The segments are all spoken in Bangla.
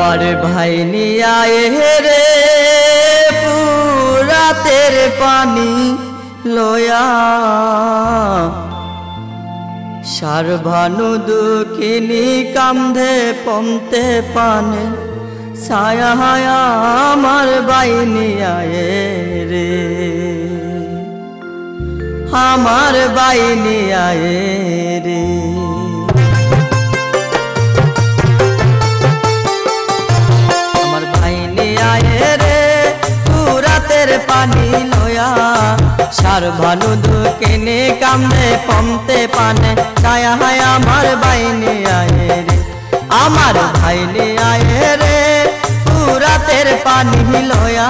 আমার ভাই নিয়া রে পুরাতের পানি লয়া সারভানু দুঃখিনী কান্ধে পমতে পানে ছায়া আমার ভাই নিয়া রে আমার ভাই নিয়া রে পানি লয়া সারভানু দুঃখিনী কান্দে পমতে পানে ছায়া হায় আমার বাইনি আয়ে রে আমার ভাইনি আয়ে রে পুরাতের পানি লয়া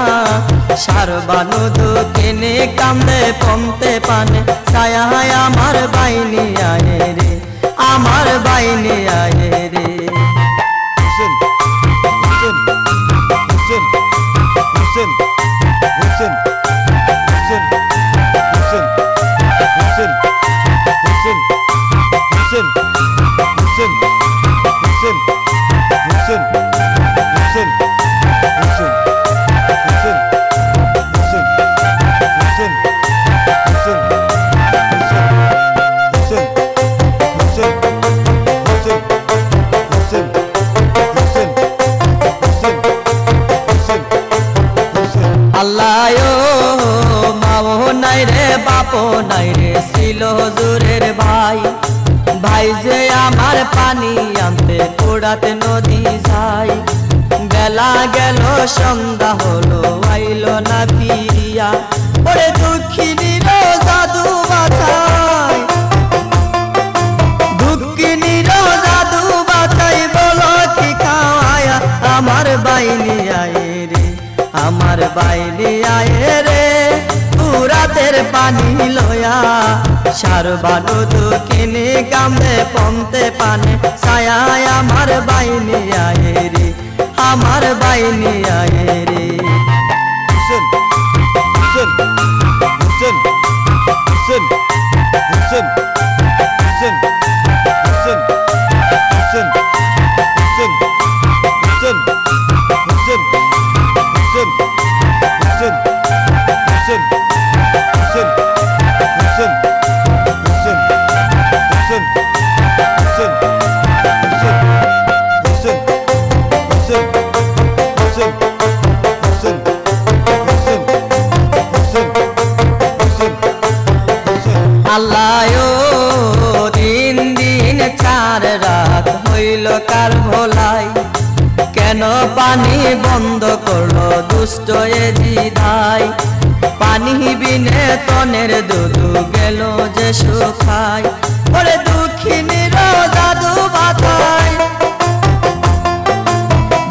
সারভানু দুঃখিনী কান্দে পমতে পানে ছায়া হায় আমার বাইনি আয়ে রে আমার বাইনি আয়ে রে বাপো নাই রে ছিল হুজুরের ভাই ভাই যে আমার পানি আনতে পোড়াতে নদী যায় বেলা গেল সন্ধ্যা হলো আইলো না ফিরিয়া ওরে দুঃখিনীর জাদু বাঁচাই দুঃখিনীর জাদু বাঁচাই বলো কি খাওয়ায়া আমার বাইনি আয়ে রে আমার বাইনি আয়ে রে পুরাতের পানি লয়া সারভানু দুঃখিনী কান্দে পমতে পানে ছায়া আমার বাইনি আয়ে রে আমার বাইনি আয়ে রে দিন দিন চার রাত হইল কার ভোলাই কেন পানি বন্ধ করলো দুষ্ট এ জিদাই পানি বিনে তনের দুধু গেল যে শুকাই ওরে দুঃখিনীর জাদু বাঁচাই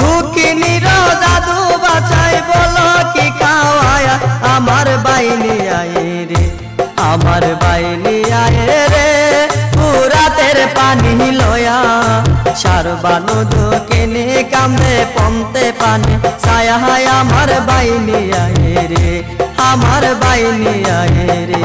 দুঃখিনীর জাদু বাঁচাই বলো কি খাওয়ায়া আমার বাইনি আয়ে রে আমার বাইনি আয়ে রে পুরাতের পানি লয়া সারভানু দুঃখিনী কান্দে পমতে পানে ছায়া হায় আমার বাইনি আয়ে রে আমার বাইনি আয়ে রে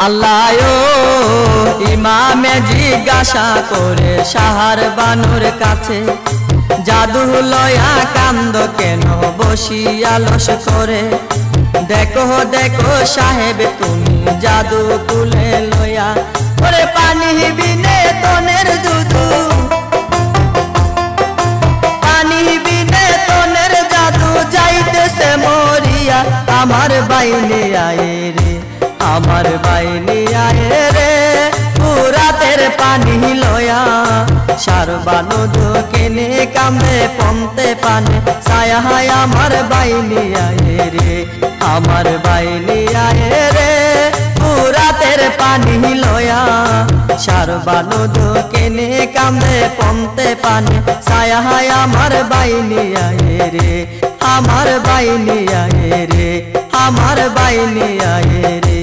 আল্লাহ ইমামে জিজ্ঞাসা করে সারভানুর কাছে জাদু লয়া কান্দ কেন বসিয়া লস করে দেখো দেখো সাহেব তুমি জাদু তুলে লয়া ওরে পানি বিনে তনের দুধু পানি বিনে তনের জাদু যাইতেছে মরিয়া আমার বাইনি আয়ে রে আমার বাইনি আয়ে রে পুরাতের পানি লয়া সারভানু দুঃখিনী কান্দে পমতে পানে ছায়া হায় আমার বাইনি আয়ে রে আমার বাইনি আয়ে রে পুরাতের পানি লয়া সার বালু দুকিনি কান্দে পমতে পানে ছায়া আমার বাইনি আয়ে রে, আমার বাইনি আয়ে রে, আমার বাইনি আয়ে রে।